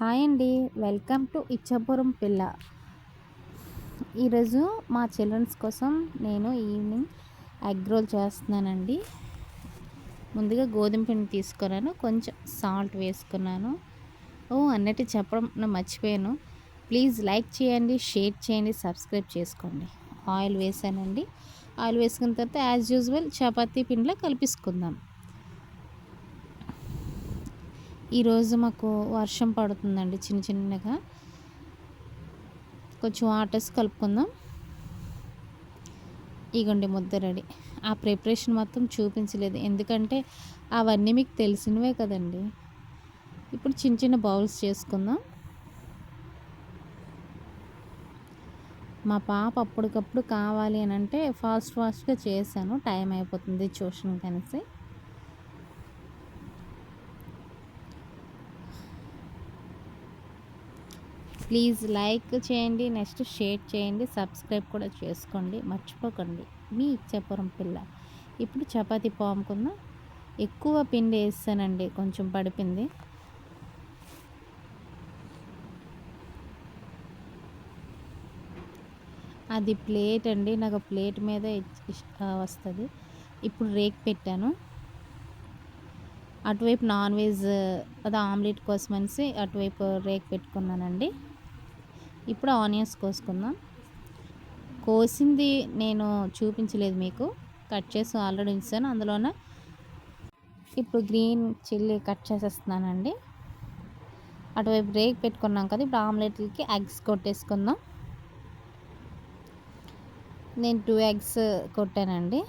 Hi అండి. Welcome to Ichchapuram పిల్ల. ఈరోజు మా చిల్డ్రన్స్ కోసం నేను ఈవినింగ్ ఎగ్ రోల్ చేస్తున్నానండి. ముందుగా గోధుమ పిండి తీసుకున్నాను, కొంచెం సాల్ట్ వేసుకున్నాను. అన్నట్టు చెప్పడం నేను మర్చిపోయాను. ప్లీజ్ లైక్ చేయండి, షేర్ చేయండి, సబ్స్క్రైబ్ చేసుకోండి. ఆయిల్ వేసానండి. ఆయిల్ వేసుకున్న తర్వాత యాజ్ యూజువల్ చపాతీ పిండిలో కలిపేసుకుందాం. ఈరోజు మాకు వర్షం పడుతుందండి చిన్నగా. కొంచెం వాటర్స్ కలుపుకుందాం. ఇగోండి ముద్ద రెడీ. ఆ ప్రిపరేషన్ మొత్తం చూపించలేదు, ఎందుకంటే అవన్నీ మీకు తెలిసినవే కదండి. ఇప్పుడు చిన్న బౌల్స్ చేసుకుందాం. మా పాప అప్పటికప్పుడు కావాలి అని అంటే ఫాస్ట్గా చేశాను. టైం అయిపోతుంది ట్యూషన్ కనేసి. ప్లీజ్ లైక్ చేయండి, నెక్స్ట్ షేర్ చేయండి, సబ్స్క్రైబ్ కూడా చేసుకోండి, మర్చిపోకండి. మీ ఇచ్చాపురం పిల్ల. ఇప్పుడు చపాతీ పాముకుందాం. ఎక్కువ పిండి వేస్తానండి, కొంచెం పడిపింది. అది ప్లేట్ అండి, నాకు ప్లేట్ మీద వస్తుంది. ఇప్పుడు రేక్ పెట్టాను. అటువైపు నాన్ వెజ్ అది ఆమ్లెట్ కోసం అనేసి అటువైపు రేక్ పెట్టుకున్నానండి. ఇప్పుడు ఆనియన్స్ కోసుకుందాం. కోసింది నేను చూపించలేదు మీకు, కట్ చేసి ఆల్రెడీ ఉంచాను. అందులోన ఇప్పుడు గ్రీన్ చిల్లీ కట్ చేసేస్తున్నానండి. అటువైపు రేక్ పెట్టుకున్నాం కదా, ఇప్పుడు ఆమ్లెట్లకి ఎగ్స్ కొట్టేసుకుందాం. నేను 2 ఎగ్స్ కొట్టానండి.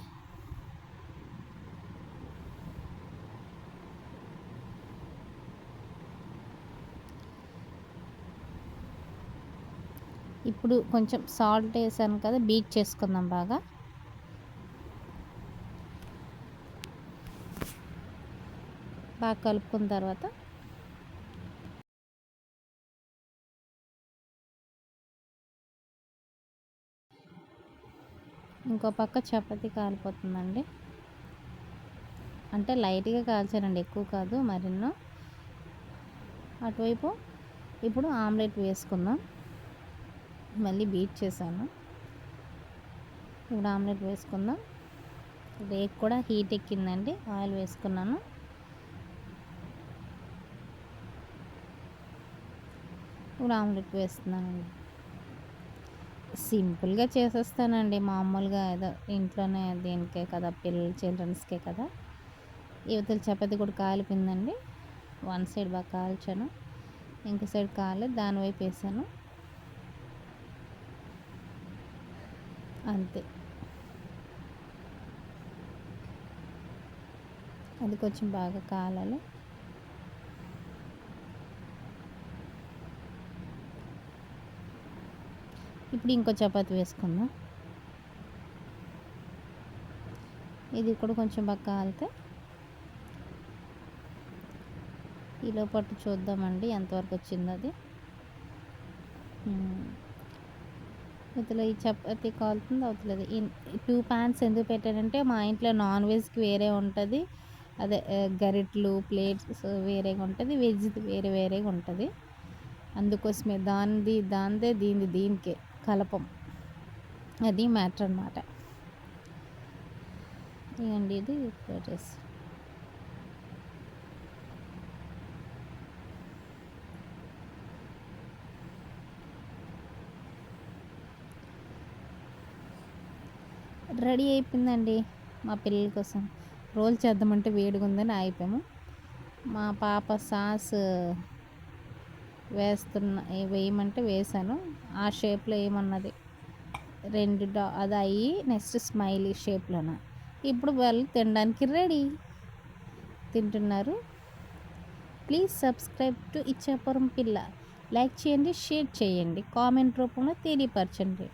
ఇప్పుడు కొంచెం సాల్ట్ వేసాను కదా, బీట్ చేసుకుందాం బాగా. కలుపుకున్న తర్వాత ఇంకో పక్క చపాతీ కాలిపోతుందండి. అంటే లైట్గా కాల్చానండి, ఎక్కువ కాదు మరిన్నో. అటువైపు ఇప్పుడు ఆమ్లెట్ వేసుకుందాం. మళ్ళీ బీట్ చేశాను. ఇప్పుడు ఆమ్లెట్ వేసుకుందాం. రేక్ కూడా హీట్ ఎక్కిందండి. ఆయిల్ వేసుకున్నాను. ఇప్పుడు ఆమ్లెట్ వేస్తున్నానండి. సింపుల్గా చేసేస్తానండి, మామూలుగా ఏదో ఇంట్లోనే, దేనికే కదా, చిల్డ్రన్స్కే కదా. యువతల చపాతీ కూడా కాలిపోయిందండి. వన్ సైడ్ బాగా కాల్చాను, ఇంకో సైడ్ కాలేదు, దానివైపు వేసాను. అంతే. అది కొంచెం బాగా కాలాలి. ఇప్పుడు ఇంకో చపాతీ వేసుకుందాం. ఇది కూడా కొంచెం బాగా కాలితే ఈలో పట్టు చూద్దామండి ఎంతవరకు వచ్చింది అది. ఇతలో ఈ చపాతీ కాలుతుంది, అవుతుంది. ఈ 2 ప్యాన్స్ ఎందుకు పెట్టానంటే, మా ఇంట్లో నాన్ వెజ్కి వేరే ఉంటుంది, అదే గరిట్లు ప్లేట్స్ వేరేగా ఉంటుంది, వెజ్ది వేరేగా ఉంటుంది. అందుకోసమే దాందే దీనికే కలపం. అది మ్యాటర్ అన్నమాట. ఇవ్వండి, ఇది ప్లేటెస్. రెడీ అయిపోయిందండి మా పిల్లల కోసం. రోల్ చేద్దామంటే వేడిగా ఉందని ఆగిపోయాము. మా పాప సాస్ వేయమంటే వేసాను. ఆ షేప్లో ఏమన్నది 2 అది అయ్యి నెక్స్ట్ స్మైలీ షేప్లోన. ఇప్పుడు వాళ్ళు తినడానికి రెడీ, తింటున్నారు. ప్లీజ్ సబ్స్క్రైబ్ టు ఇచ్చాపురం పిల్ల. లైక్ చేయండి, షేర్ చేయండి, కామెంట్ రూపంలో తెలియపరచండి.